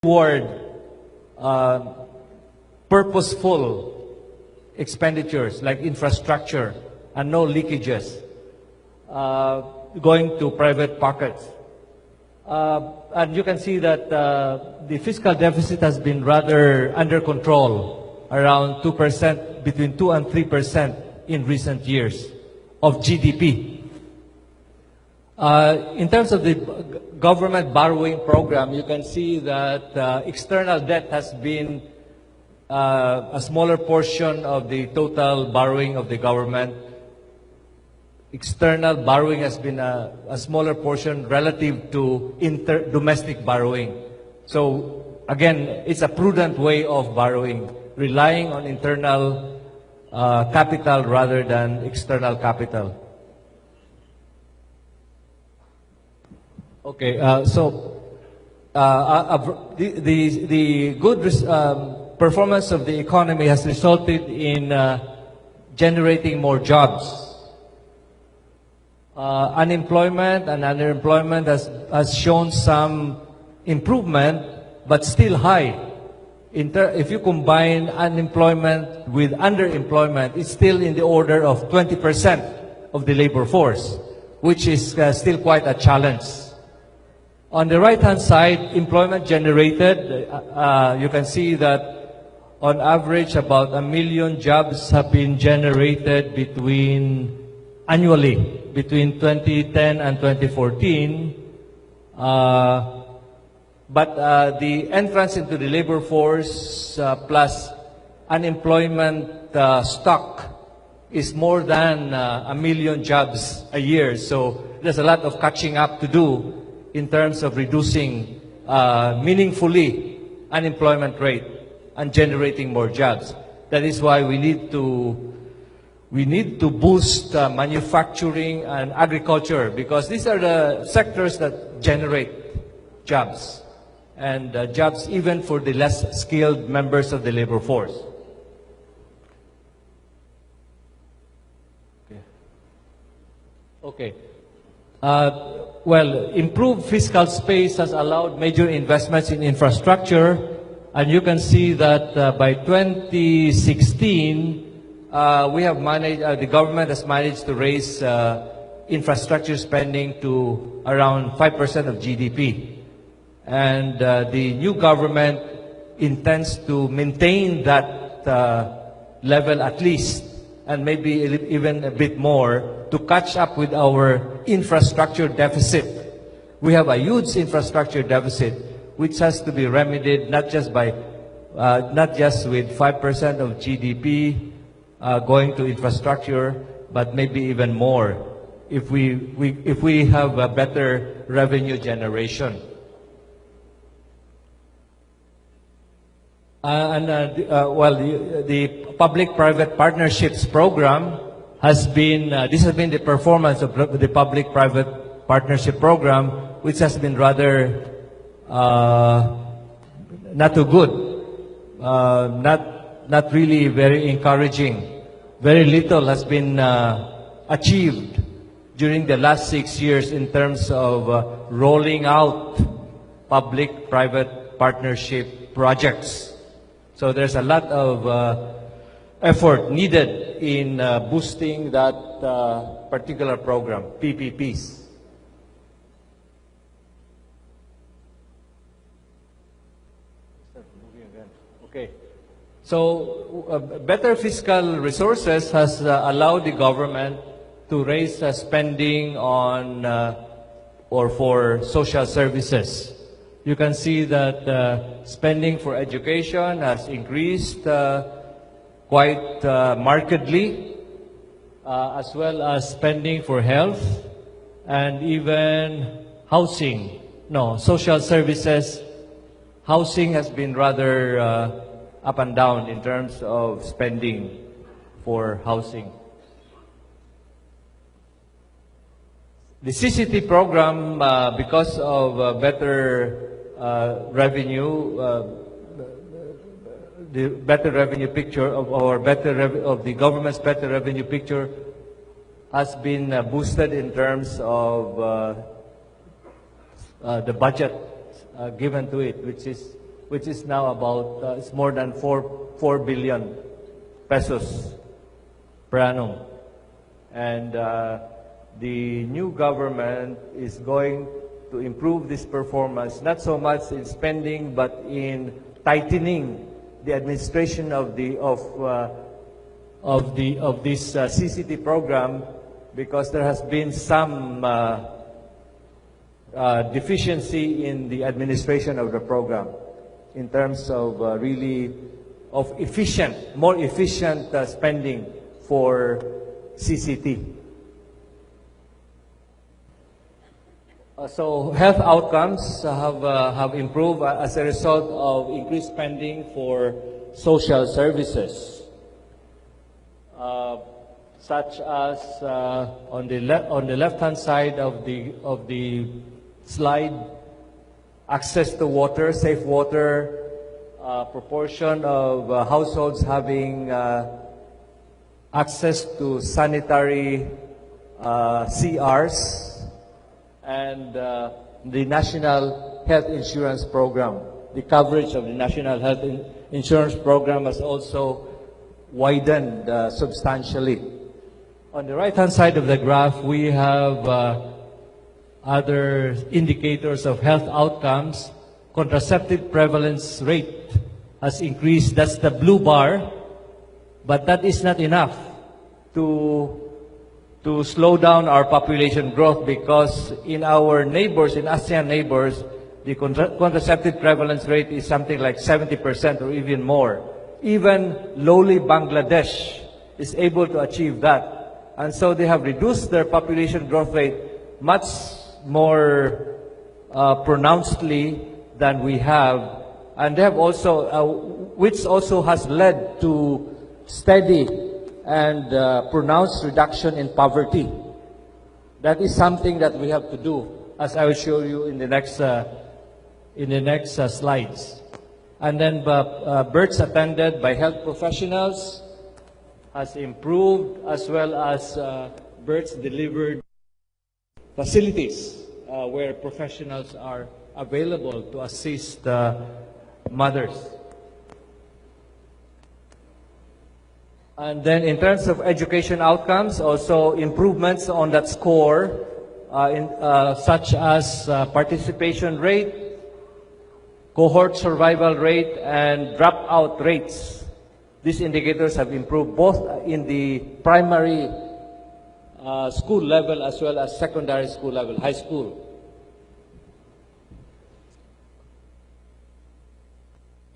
toward purposeful expenditures like infrastructure and no leakages going to private pockets. And you can see that the fiscal deficit has been rather under control, around 2%, between 2 and 3% in recent years of GDP. In terms of the government borrowing program, you can see that external debt has been a smaller portion of the total borrowing of the government. External borrowing has been a smaller portion relative to domestic borrowing. So again, it's a prudent way of borrowing, relying on internal capital rather than external capital. Okay, the good performance of the economy has resulted in generating more jobs. Unemployment and underemployment has shown some improvement, but still high. If you combine unemployment with underemployment, it's still in the order of 20% of the labor force, which is still quite a challenge. On the right-hand side, employment generated, you can see that on average about 1 million jobs have been generated annually between 2010 and 2014. But the entrance into the labor force plus unemployment stock is more than 1 million jobs a year. So there's a lot of catching up to do in terms of reducing meaningfully unemployment rate and generating more jobs. That is why we need to boost manufacturing and agriculture, because these are the sectors that generate jobs, and jobs even for the less skilled members of the labor force. Okay. Well, improved fiscal space has allowed major investments in infrastructure, and you can see that by 2016, we have managed, the government has managed to raise infrastructure spending to around 5% of GDP. And the new government intends to maintain that level at least, and maybe even a bit more, to catch up with our infrastructure deficit. We have a huge infrastructure deficit, which has to be remedied not just with 5% of GDP going to infrastructure, but maybe even more if we have a better revenue generation. The public-private partnerships program has been, this has been the performance of the public-private partnership program, which has been rather not too good, not really very encouraging. Very little has been achieved during the last 6 years in terms of rolling out public-private partnership projects. So there's a lot of effort needed in boosting that particular program, PPPs. Okay. So better fiscal resources has allowed the government to raise spending on or for social services. You can see that spending for education has increased quite markedly, as well as spending for health and even housing. No, social services, housing has been rather up and down in terms of spending for housing. The CCT program, because of better revenue, the better revenue picture of the government's better revenue picture, has been boosted in terms of the budget given to it, which is which is now about, it's more than 4 billion pesos per annum. And the new government is going to improve this performance, not so much in spending, but in tightening the administration of this CCT program, because there has been some deficiency in the administration of the program in terms of more efficient spending for CCT. So health outcomes have improved as a result of increased spending for social services, such as on the left-hand side of the slide, access to water, safe water, proportion of households having access to sanitary CRs, and the National Health Insurance Program. The coverage of the National Health Insurance Program has also widened substantially. On the right-hand side of the graph, we have other indicators of health outcomes. Contraceptive prevalence rate has increased. That's the blue bar, but that is not enough to slow down our population growth, because in our neighbors, in ASEAN neighbors, the contraceptive prevalence rate is something like 70% or even more. Even lowly Bangladesh is able to achieve that. And so they have reduced their population growth rate much more pronouncedly than we have. And they have also, which also has led to steady and pronounced reduction in poverty. That is something that we have to do, as I will show you in the next slides. And then births attended by health professionals has improved, as well as births delivered facilities where professionals are available to assist mothers. And then in terms of education outcomes, also improvements on that score, such as participation rate, cohort survival rate, and dropout rates. These indicators have improved both in the primary school level as well as secondary school level, high school.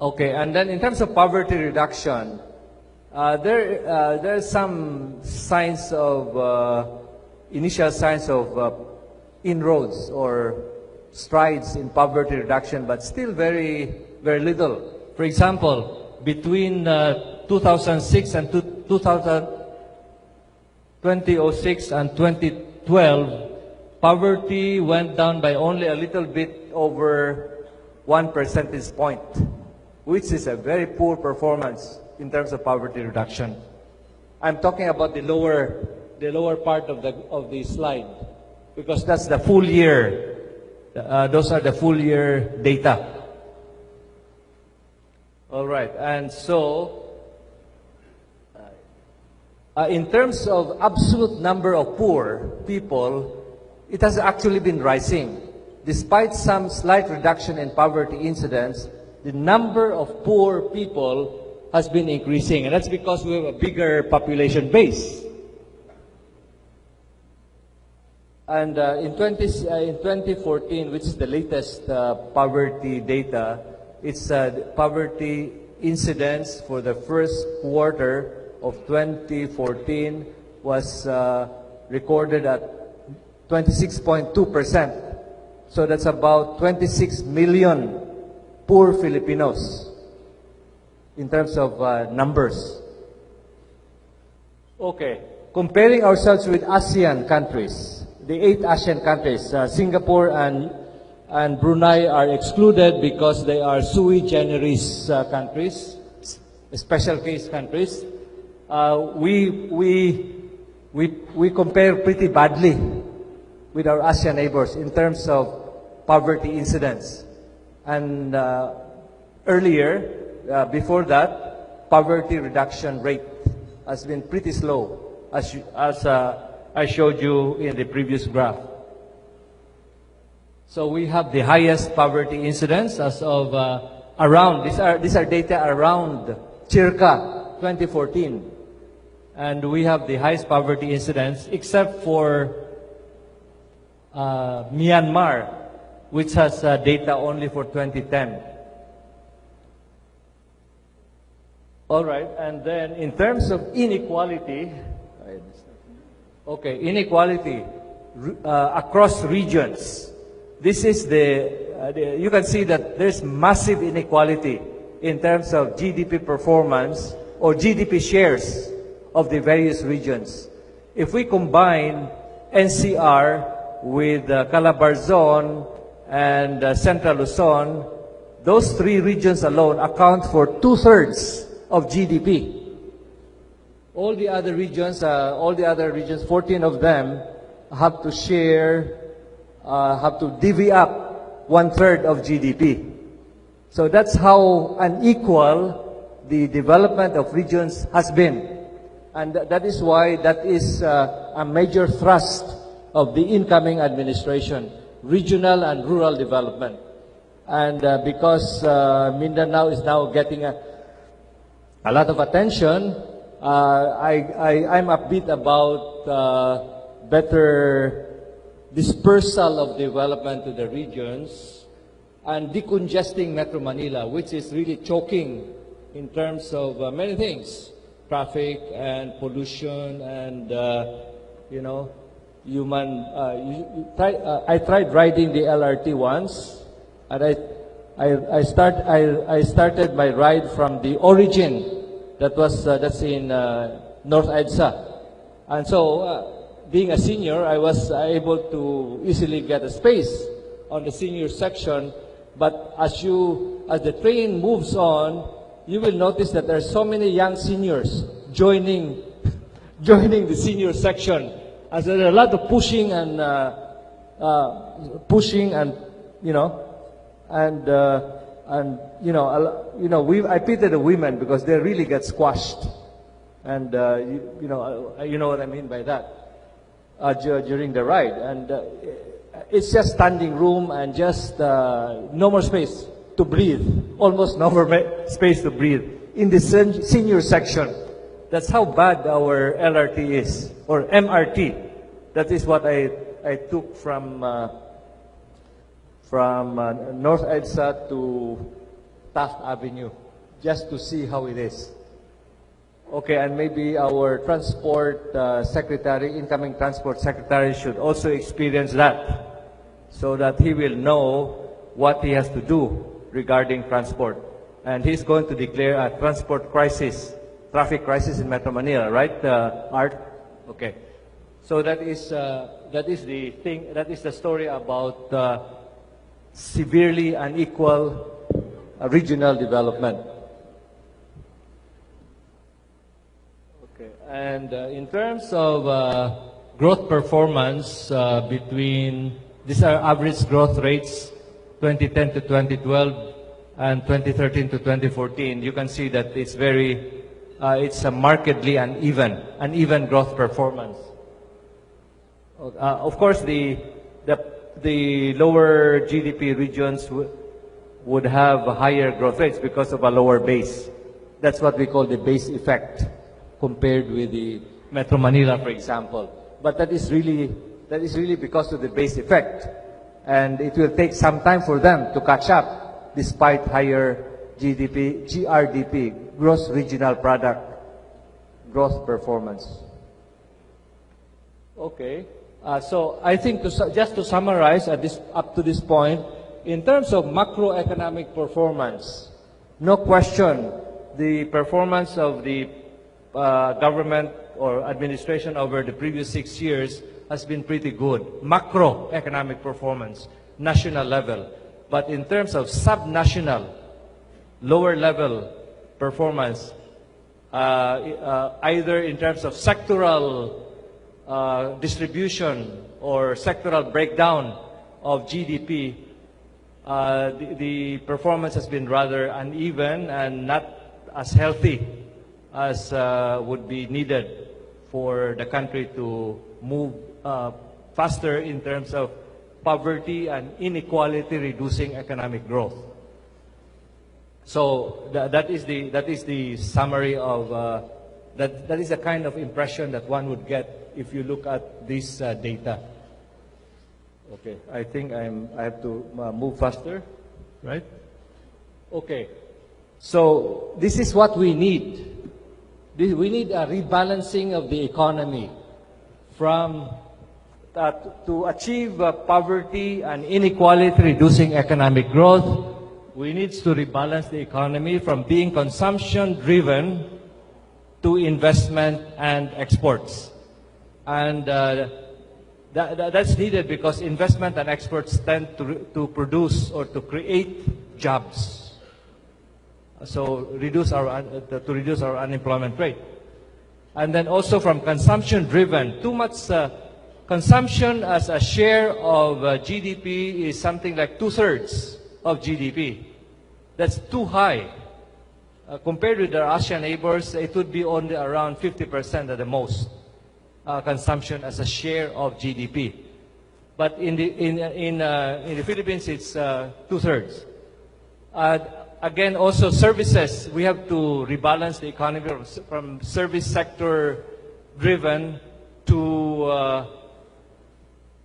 Okay, and then in terms of poverty reduction, there are some signs of initial signs of inroads or strides in poverty reduction, but still very, very little. For example, between 2006 and 2006 and 2012, poverty went down by only a little bit over 1 percentage point, which is a very poor performance in terms of poverty reduction. I'm talking about the lower part of the slide, because that's the full year. Those are the full year data. All right, and so in terms of absolute number of poor people, it has actually been rising. Despite some slight reduction in poverty incidence, the number of poor people has been increasing, and that's because we have a bigger population base. And in 2014, which is the latest poverty data, it's poverty incidence for the first quarter of 2014 was recorded at 26.2%. So that's about 26 million poor Filipinos in terms of numbers. Okay, comparing ourselves with ASEAN countries, the 8 ASEAN countries, Singapore and Brunei are excluded because they are sui generis countries, special case countries. We compare pretty badly with our ASEAN neighbors in terms of poverty incidence. And Earlier, before that, poverty reduction rate has been pretty slow, as I showed you in the previous graph. So we have the highest poverty incidence as of around, these are data around circa 2014. And we have the highest poverty incidence except for Myanmar, which has data only for 2010. All right, and then in terms of inequality, okay, inequality across regions. This is you can see that there's massive inequality in terms of GDP performance or GDP shares of the various regions. If we combine NCR with Calabarzon and Central Luzon, those three regions alone account for 2/3 of GDP. All the other regions, 14 of them, have to share, have to divvy up 1/3 of GDP. So that's how unequal the development of regions has been. And that is why that is a major thrust of the incoming administration, regional and rural development. And because Mindanao is now getting a lot of attention, I'm upbeat about better dispersal of development to the regions and decongesting Metro Manila, which is really choking in terms of many things, traffic and pollution and human. I tried riding the LRT once, and I started my ride from the origin. That's in North EDSA, and so being a senior, I was able to easily get a space on the senior section. But as the train moves on, you will notice that there are so many young seniors joining the senior section. As there are a lot of pushing and I pity the women because they really get squashed, and you know what I mean by that during the ride, and it's just standing room and just no more space to breathe, almost no more space to breathe in the senior section. That's how bad our LRT is, or MRT. That is what I took from North EDSA to Taft Avenue, just to see how it is. Okay, and maybe our transport secretary, incoming transport secretary, should also experience that, so that he will know what he has to do regarding transport. And he's going to declare a transport crisis, traffic crisis in Metro Manila, right, Art? Okay. So that is the thing. That is the story about severely unequal regional development. Okay, and in terms of growth performance these are average growth rates, 2010 to 2012 and 2013 to 2014. You can see that it's it's a markedly uneven growth performance. Of course, the lower GDP regions would have higher growth rates because of a lower base. That's what we call the base effect, compared with the Metro Manila, for example. But that is really because of the base effect, and it will take some time for them to catch up, despite higher GRDP, gross regional product growth performance. Okay. So I think just to summarize up to this point, in terms of macroeconomic performance, no question the performance of the government or administration over the previous 6 years has been pretty good. Macroeconomic performance, national level. But in terms of subnational, lower level performance, either in terms of sectoral distribution or sectoral breakdown of GDP, the performance has been rather uneven and not as healthy as would be needed for the country to move faster in terms of poverty and inequality reducing economic growth. So that is the summary of that is the kind of impression that one would get if you look at this data. Okay, I think I have to move faster, right? Okay, so this is what we need. We need a rebalancing of the economy from to achieve poverty and inequality reducing economic growth. We need to rebalance the economy from being consumption-driven to investment and exports. And that's needed because investment and exports tend to produce or to create jobs. So to reduce our unemployment rate. And then also from consumption-driven, too much consumption as a share of GDP is something like 2/3 of GDP. That's too high. Compared with our ASEAN neighbors, it would be only around 50% at the most, consumption as a share of GDP. But in the Philippines, it's 2/3. Again, also services. We have to rebalance the economy from service sector driven to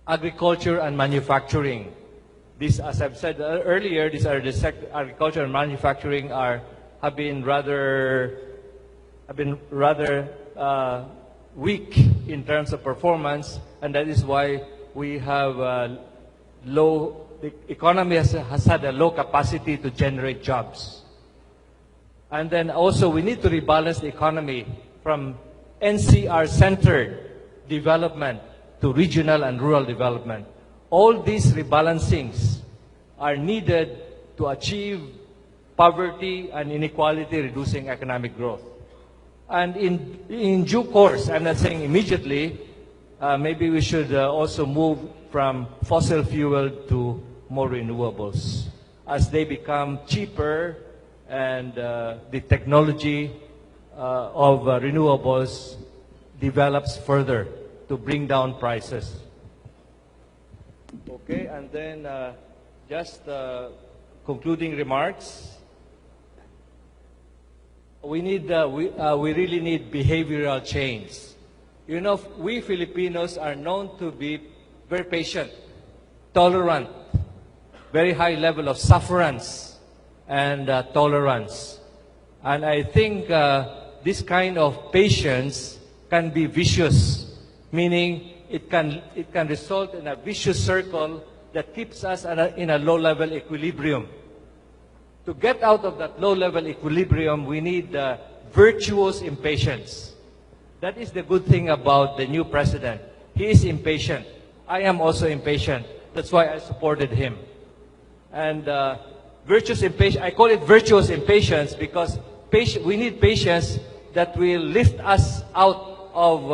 agriculture and manufacturing. This, as I've said earlier, these are the agriculture and manufacturing have been rather weak in terms of performance, and that is why we have the economy has had a low capacity to generate jobs. And then also we need to rebalance the economy from NCR-centered development to regional and rural development. All these rebalancings are needed to achieve poverty and inequality reducing economic growth. And in due course, I'm not saying immediately, maybe we should also move from fossil fuel to more renewables as they become cheaper and the technology of renewables develops further to bring down prices. Okay, and then just concluding remarks. We really need behavioral change. You know, we Filipinos are known to be very patient, tolerant, very high level of sufferance and tolerance. And I think this kind of patience can be vicious, meaning it can result in a vicious circle that keeps us in a low-level equilibrium. To get out of that low-level equilibrium, we need virtuous impatience. That is the good thing about the new president. He is impatient. I am also impatient. That's why I supported him. And virtuous impatience, I call it virtuous impatience because we need patience that will lift us out of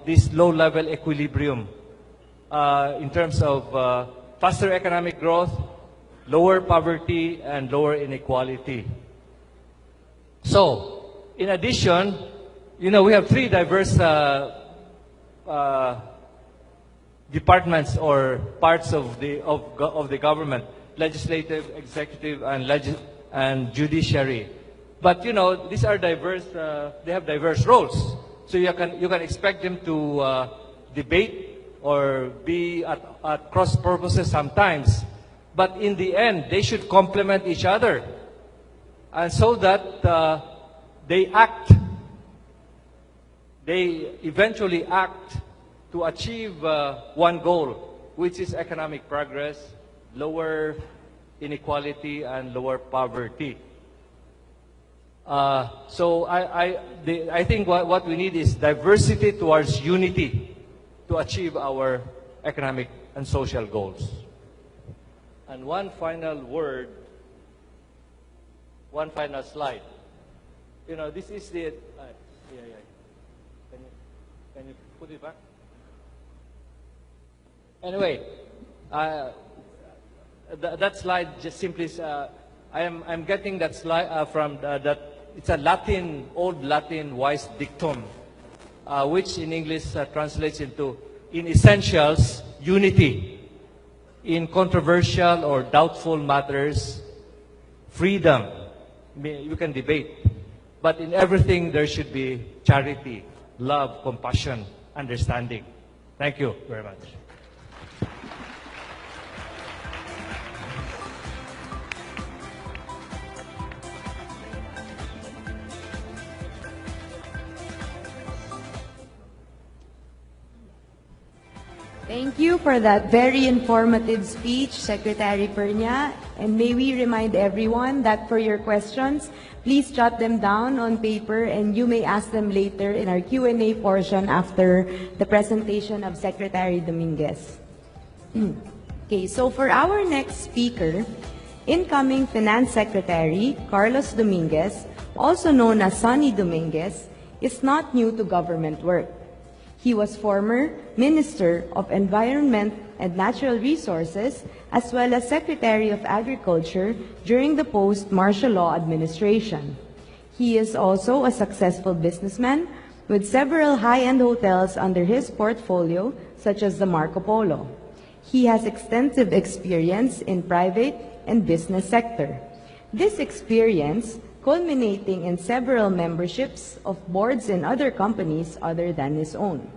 this low-level equilibrium in terms of faster economic growth, lower poverty, and lower inequality. So, in addition, you know, we have three diverse departments or parts of the government: legislative, executive, and judiciary. But you know, these are diverse. They have diverse roles. So you can expect them to debate or be at cross purposes sometimes. But in the end, they should complement each other, and so that they eventually act to achieve one goal, which is economic progress, lower inequality, and lower poverty. So I think what we need is diversity towards unity to achieve our economic and social goals. And one final word, one final slide. You know, this is the. Can you put it back? Anyway, that slide just simply, I'm getting that slide from that, it's a Latin, old Latin wise dictum, which in English translates into, in essentials, unity. In controversial or doubtful matters, freedom. You can debate. But in everything, there should be charity, love, compassion, understanding. Thank you very much. Thank you for that very informative speech, Secretary Pernia. And may we remind everyone that for your questions, please jot them down on paper and you may ask them later in our Q&A portion after the presentation of Secretary Dominguez. Okay, so for our next speaker, incoming Finance Secretary Carlos Dominguez, also known as Sonny Dominguez, is not new to government work. He was former Minister of Environment and Natural Resources as well as Secretary of Agriculture during the post-martial law administration. He is also a successful businessman with several high-end hotels under his portfolio, such as the Marco Polo. He has extensive experience in private and business sector. This experience culminating in several memberships of boards in other companies other than his own.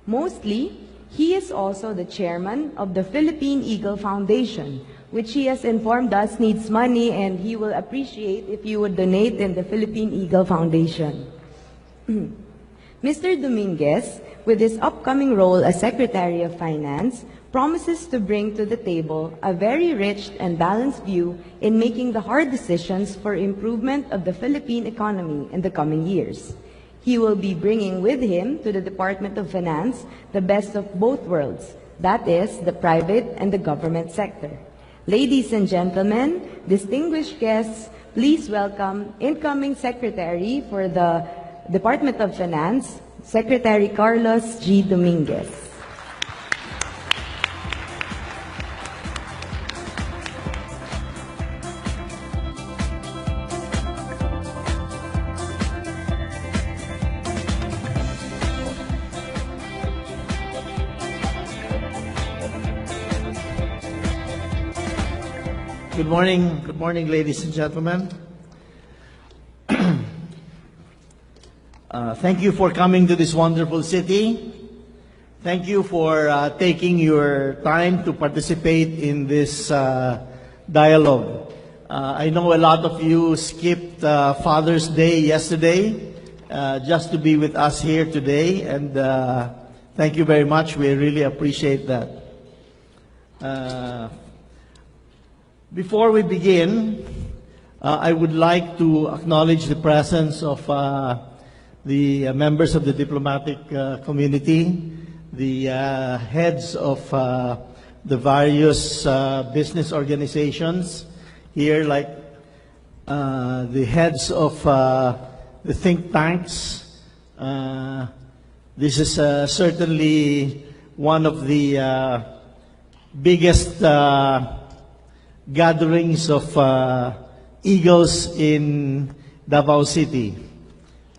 Mostly, he is also the chairman of the Philippine Eagle Foundation, which he has informed us needs money and he will appreciate if you would donate in the Philippine Eagle Foundation. Mr. Dominguez, with his upcoming role as Secretary of Finance, promises to bring to the table a very rich and balanced view in making the hard decisions for improvement of the Philippine economy in the coming years. He will be bringing with him to the Department of Finance the best of both worlds, that is, the private and the government sector. Ladies and gentlemen, distinguished guests, please welcome incoming Secretary for the Department of Finance, Secretary Carlos G. Dominguez. Good morning, ladies and gentlemen. Thank you for coming to this wonderful city. Thank you for taking your time to participate in this dialogue. I know a lot of you skipped Father's Day yesterday just to be with us here today, and thank you very much. We really appreciate that. Before we begin, I would like to acknowledge the presence of the members of the diplomatic community, the heads of the various business organizations here, like the heads of the think tanks. This is certainly one of the biggest gatherings of eagles in Davao City.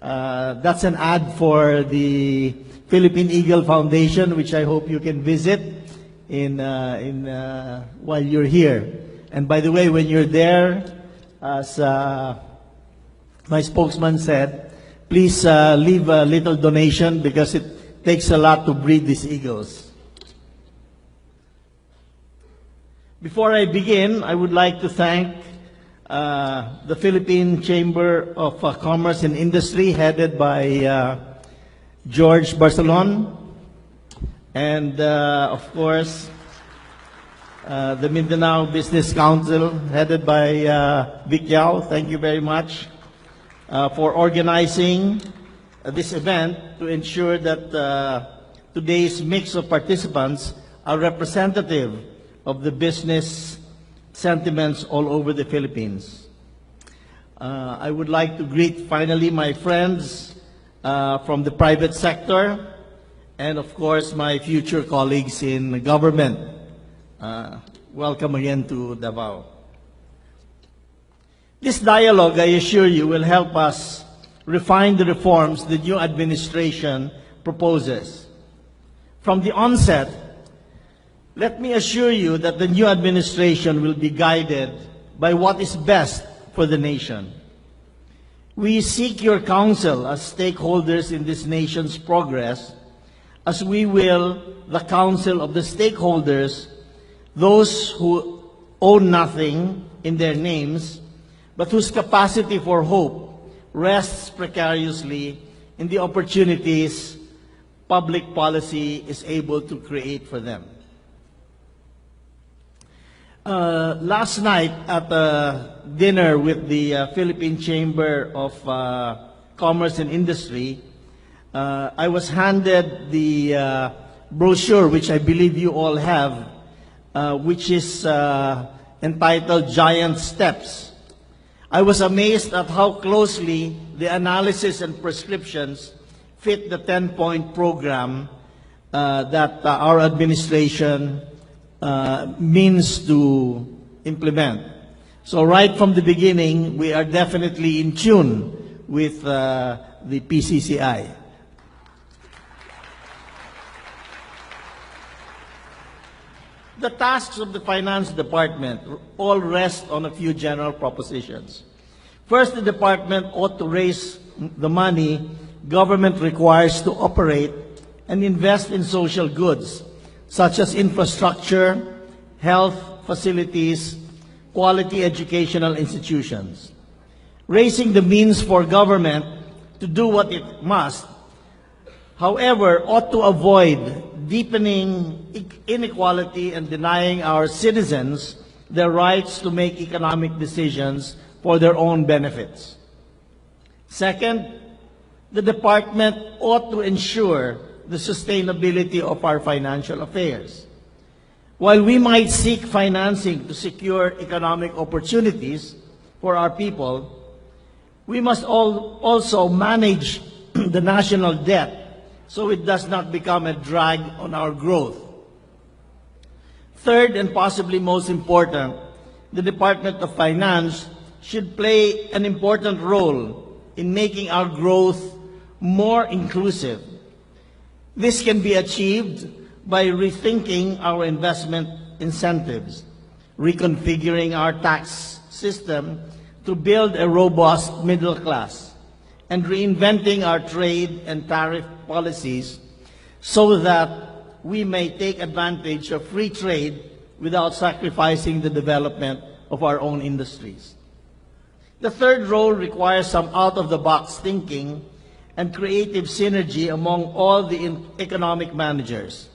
That's an ad for the Philippine Eagle Foundation, which I hope you can visit while you're here. And by the way, when you're there, as my spokesman said, please leave a little donation because it takes a lot to breed these eagles. Before I begin, I would like to thank the Philippine Chamber of Commerce and Industry, headed by George Barcelon, and of course, the Mindanao Business Council, headed by PACQUIAO. Thank you very much for organizing this event to ensure that today's mix of participants are representative of the business sentiments all over the Philippines. I would like to greet finally my friends from the private sector and of course my future colleagues in government. welcome again to Davao. This dialogue, I assure you, will help us refine the reforms the new administration proposes. From the onset, let me assure you that the new administration will be guided by what is best for the nation. We seek your counsel as stakeholders in this nation's progress, as we will the counsel of the stakeholders, those who own nothing in their names, but whose capacity for hope rests precariously in the opportunities public policy is able to create for them. Last night at a dinner with the Philippine Chamber of Commerce and Industry, I was handed the brochure, which I believe you all have, which is entitled Giant Steps. I was amazed at how closely the analysis and prescriptions fit the 10-point program that our administration means to implement. So right from the beginning, we are definitely in tune with the PCCI. The tasks of the Finance Department all rest on a few general propositions. First, the department ought to raise the money government requires to operate and invest in social goods, such as infrastructure, health facilities, quality educational institutions. Raising the means for government to do what it must, however, ought to avoid deepening inequality and denying our citizens their rights to make economic decisions for their own benefits. Second, the department ought to ensure the sustainability of our financial affairs. While we might seek financing to secure economic opportunities for our people, we must also manage the national debt so it does not become a drag on our growth. Third, and possibly most important, the Department of Finance should play an important role in making our growth more inclusive. This can be achieved by rethinking our investment incentives, reconfiguring our tax system to build a robust middle class, and reinventing our trade and tariff policies so that we may take advantage of free trade without sacrificing the development of our own industries. The third role requires some out-of-the-box thinking and creative synergy among all the economic managers.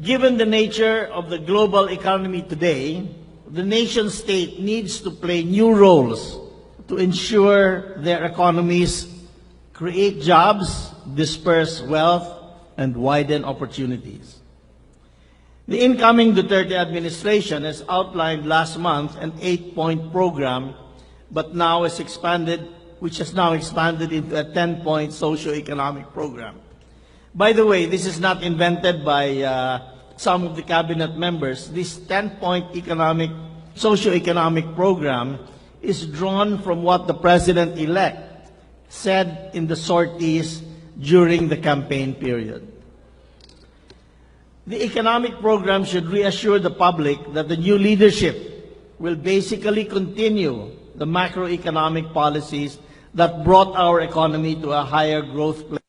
Given the nature of the global economy today, the nation-state needs to play new roles to ensure their economies create jobs, disperse wealth, and widen opportunities. The incoming Duterte administration has outlined last month an 8-point program, but now is expanded, which has now expanded into a 10-point socio-economic program. By the way, this is not invented by some of the cabinet members. This 10-point socio-economic program is drawn from what the President-elect said in the sorties during the campaign period. The economic program should reassure the public that the new leadership will basically continue the macroeconomic policies that brought our economy to a higher growth place.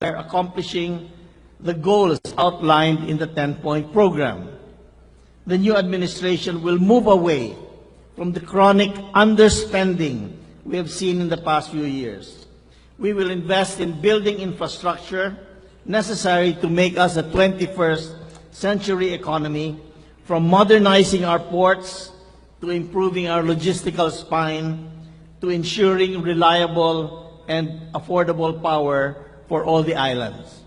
accomplishing the goals outlined in the 10-point program. The new administration will move away from the chronic underspending we have seen in the past few years. We will invest in building infrastructure necessary to make us a 21st century economy, from modernizing our ports to improving our logistical spine to ensuring reliable and affordable power for all the islands.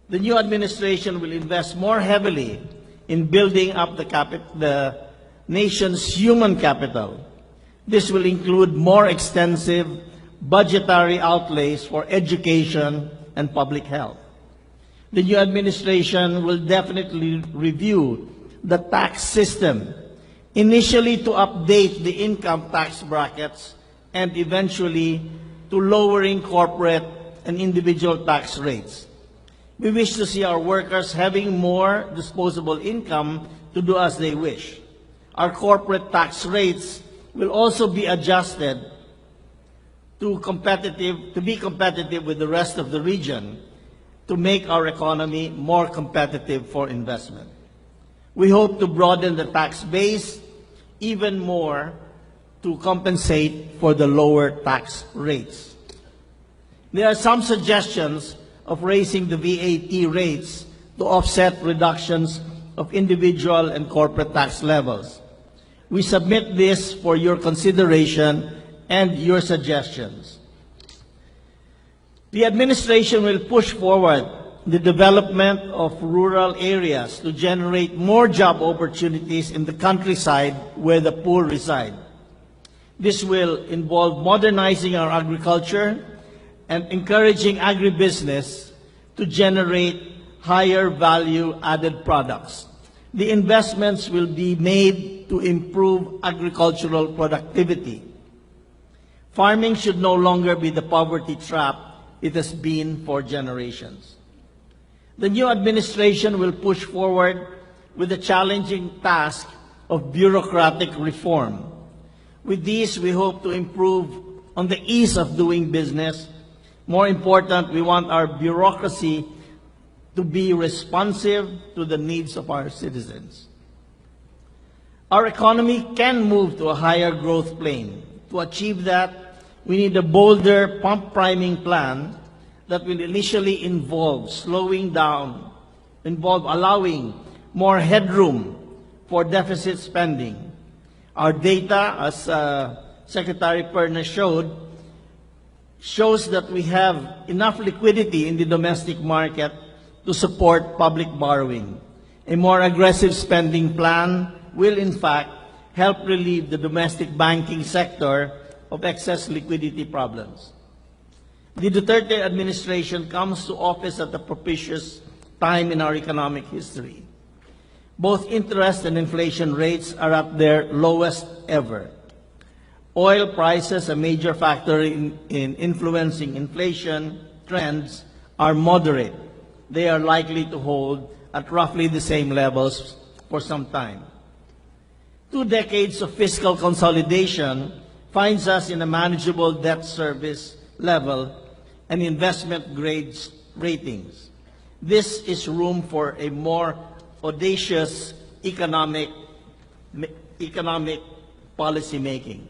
The new administration will invest more heavily in building up the nation's human capital. This will include more extensive budgetary outlays for education and public health. The new administration will definitely review the tax system, initially to update the income tax brackets and eventually to lowering corporate and individual tax rates. We wish to see our workers having more disposable income to do as they wish. Our corporate tax rates will also be adjusted to be competitive with the rest of the region, to make our economy more competitive for investment. We hope to broaden the tax base even more to compensate for the lower tax rates. There are some suggestions of raising the VAT rates to offset reductions of individual and corporate tax levels. We submit this for your consideration and your suggestions. The administration will push forward the development of rural areas to generate more job opportunities in the countryside where the poor reside. This will involve modernizing our agriculture and encouraging agribusiness to generate higher value-added products. The investments will be made to improve agricultural productivity. Farming should no longer be the poverty trap it has been for generations. The new administration will push forward with the challenging task of bureaucratic reform. With these, we hope to improve on the ease of doing business. More important, we want our bureaucracy to be responsive to the needs of our citizens. Our economy can move to a higher growth plane. To achieve that, we need a bolder pump priming plan that will initially involve allowing more headroom for deficit spending. Our data, as Secretary Perna shows that we have enough liquidity in the domestic market to support public borrowing. A more aggressive spending plan will in fact help relieve the domestic banking sector of excess liquidity problems. The Duterte administration comes to office at a propitious time in our economic history. Both interest and inflation rates are at their lowest ever. Oil prices, a major factor in influencing inflation trends, are moderate. They are likely to hold at roughly the same levels for some time. 2 decades of fiscal consolidation finds us in a manageable debt service level and investment grade ratings. This is room for a more audacious economic policy making.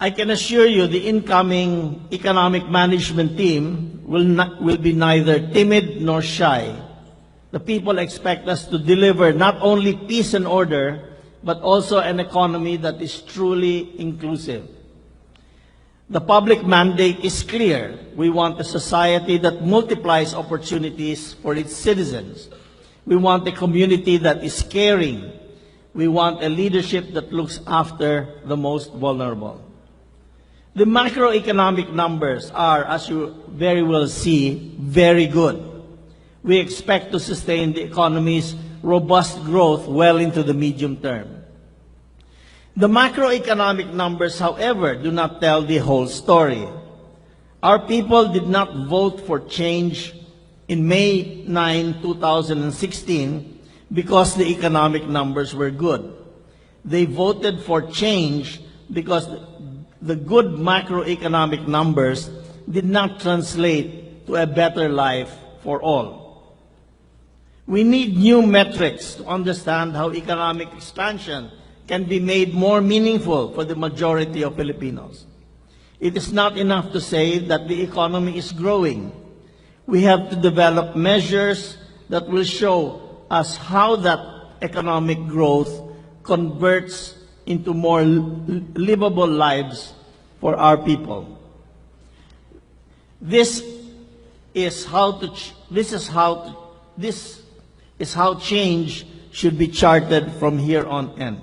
I can assure you the incoming economic management team will be neither timid nor shy. The people expect us to deliver not only peace and order, but also an economy that is truly inclusive. The public mandate is clear. We want a society that multiplies opportunities for its citizens. We want a community that is caring. We want a leadership that looks after the most vulnerable. The macroeconomic numbers are, as you very well see, very good. We expect to sustain the economy's robust growth well into the medium term. The macroeconomic numbers, however, do not tell the whole story. Our people did not vote for change in May 9, 2016 because the economic numbers were good. They voted for change because the good macroeconomic numbers did not translate to a better life for all. We need new metrics to understand how economic expansion can be made more meaningful for the majority of Filipinos. It is not enough to say that the economy is growing. We have to develop measures that will show us how that economic growth converts into more livable lives for our people. This is how change should be charted from here on in.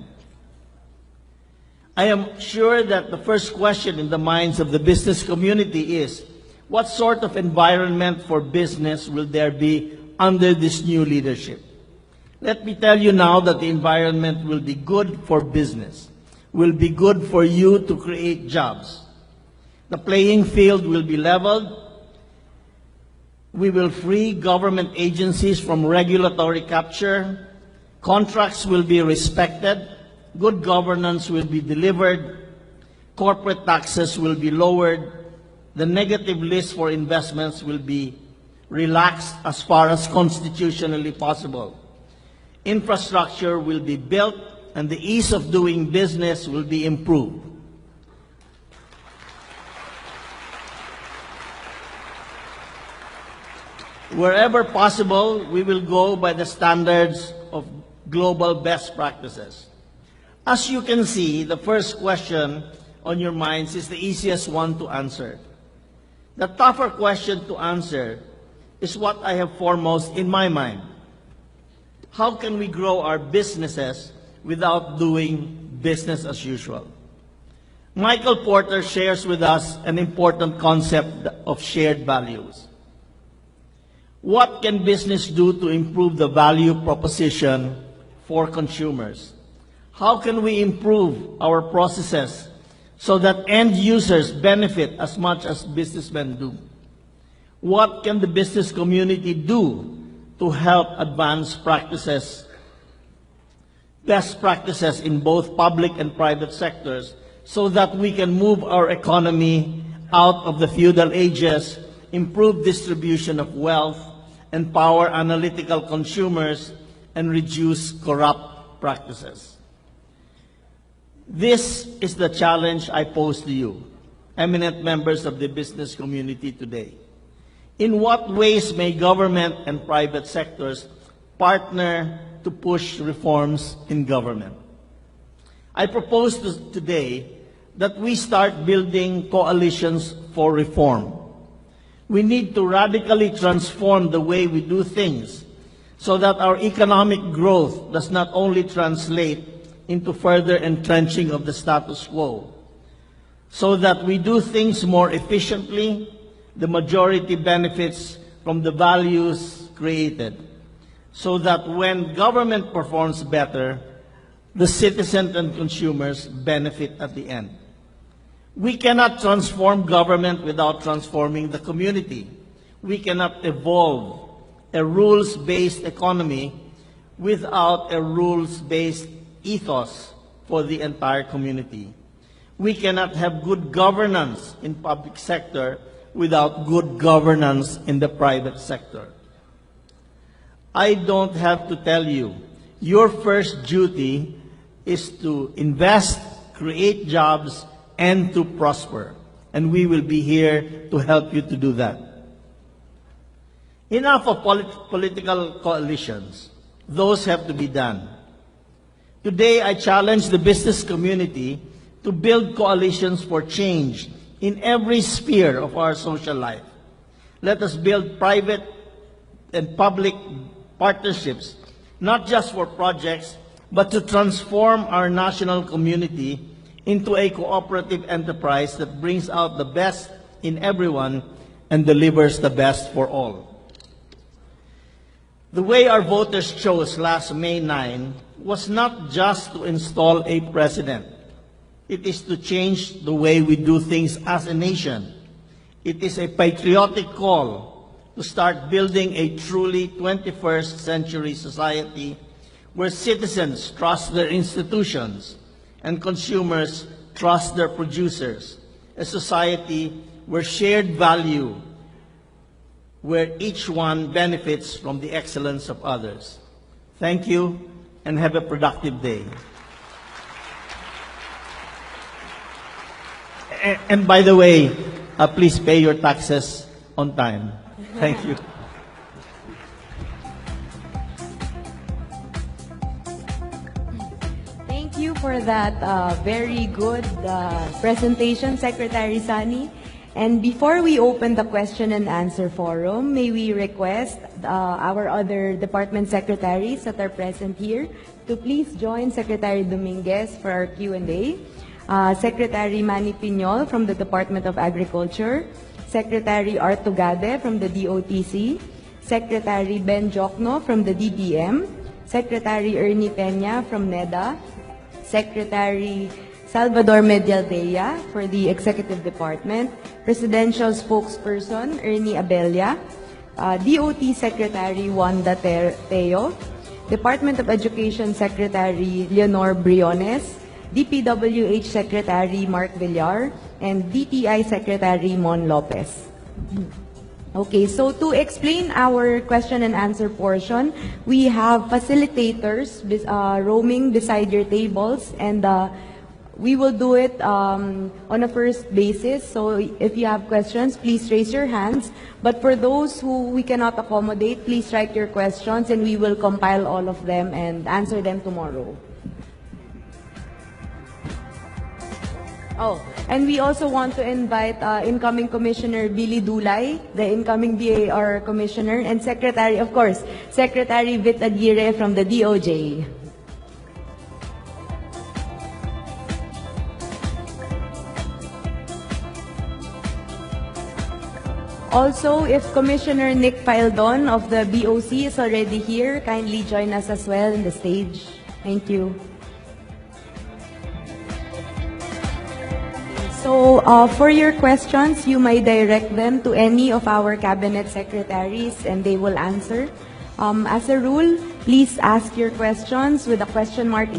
I am sure that the first question in the minds of the business community is, what sort of environment for business will there be under this new leadership? Let me tell you now that the environment will be good for business, will be good for you to create jobs. The playing field will be leveled. We will free government agencies from regulatory capture. Contracts will be respected. Good governance will be delivered. Corporate taxes will be lowered. The negative list for investments will be relaxed as far as constitutionally possible. Infrastructure will be built, and the ease of doing business will be improved. Wherever possible, we will go by the standards of global best practices. As you can see, the first question on your minds is the easiest one to answer. The tougher question to answer is what I have foremost in my mind. How can we grow our businesses without doing business as usual? Michael Porter shares with us an important concept of shared values. What can business do to improve the value proposition for consumers? How can we improve our processes so that end users benefit as much as businessmen do? What can the business community do to help advance practices, best practices in both public and private sectors so that we can move our economy out of the feudal ages, improve distribution of wealth, empower analytical consumers, and reduce corrupt practices? This is the challenge I pose to you, eminent members of the business community today. In what ways may government and private sectors partner to push reforms in government? I propose today that we start building coalitions for reform. We need to radically transform the way we do things so that our economic growth does not only translate into further entrenching of the status quo, so that we do things more efficiently, the majority benefits from the values created, so that when government performs better, the citizens and consumers benefit at the end. We cannot transform government without transforming the community. We cannot evolve a rules-based economy without a rules-based ethos for the entire community. We cannot have good governance in public sector without good governance in the private sector. I don't have to tell you, your first duty is to invest, create jobs, and to prosper. And we will be here to help you to do that. Enough of political coalitions. Those have to be done. Today, I challenge the business community to build coalitions for change in every sphere of our social life. Let us build private and public partnerships, not just for projects, but to transform our national community into a cooperative enterprise that brings out the best in everyone and delivers the best for all. The way our voters chose last May 9 was not just to install a president. It is to change the way we do things as a nation. It is a patriotic call to start building a truly 21st century society where citizens trust their institutions and consumers trust their producers, a society where shared value, where each one benefits from the excellence of others. Thank you, and have a productive day. And by the way, please pay your taxes on time. Thank you. Thank you for that very good presentation, Secretary Sani. And before we open the question and answer forum, may we request our other department secretaries that are present here to please join Secretary Dominguez for our Q&A. Secretary Manny Piñol from the Department of Agriculture, Secretary Art Tugade from the DOTC, Secretary Ben Jokno from the DBM, Secretary Ernie Peña from NEDA, Secretary Salvador Medialdea for the Executive Department, Presidential Spokesperson Ernie Abella, DOT Secretary Wanda Teo, Department of Education Secretary Leonor Briones, DPWH Secretary Mark Villar, and DTI Secretary Mon Lopez. Okay, so to explain our question and answer portion, we have facilitators roaming beside your tables, and we will do it on a first basis. So if you have questions, please raise your hands. But for those who we cannot accommodate, please write your questions and we will compile all of them and answer them tomorrow. Oh, and we also want to invite incoming Commissioner Billy Dulay, the incoming BAR Commissioner, and Secretary, of course, Secretary Vit Aguirre from the DOJ. Also, if Commissioner Nick Paildon of the BOC is already here, kindly join us as well in the stage. Thank you. So, for your questions, you may direct them to any of our cabinet secretaries and they will answer. As a rule, please ask your questions with a question mark.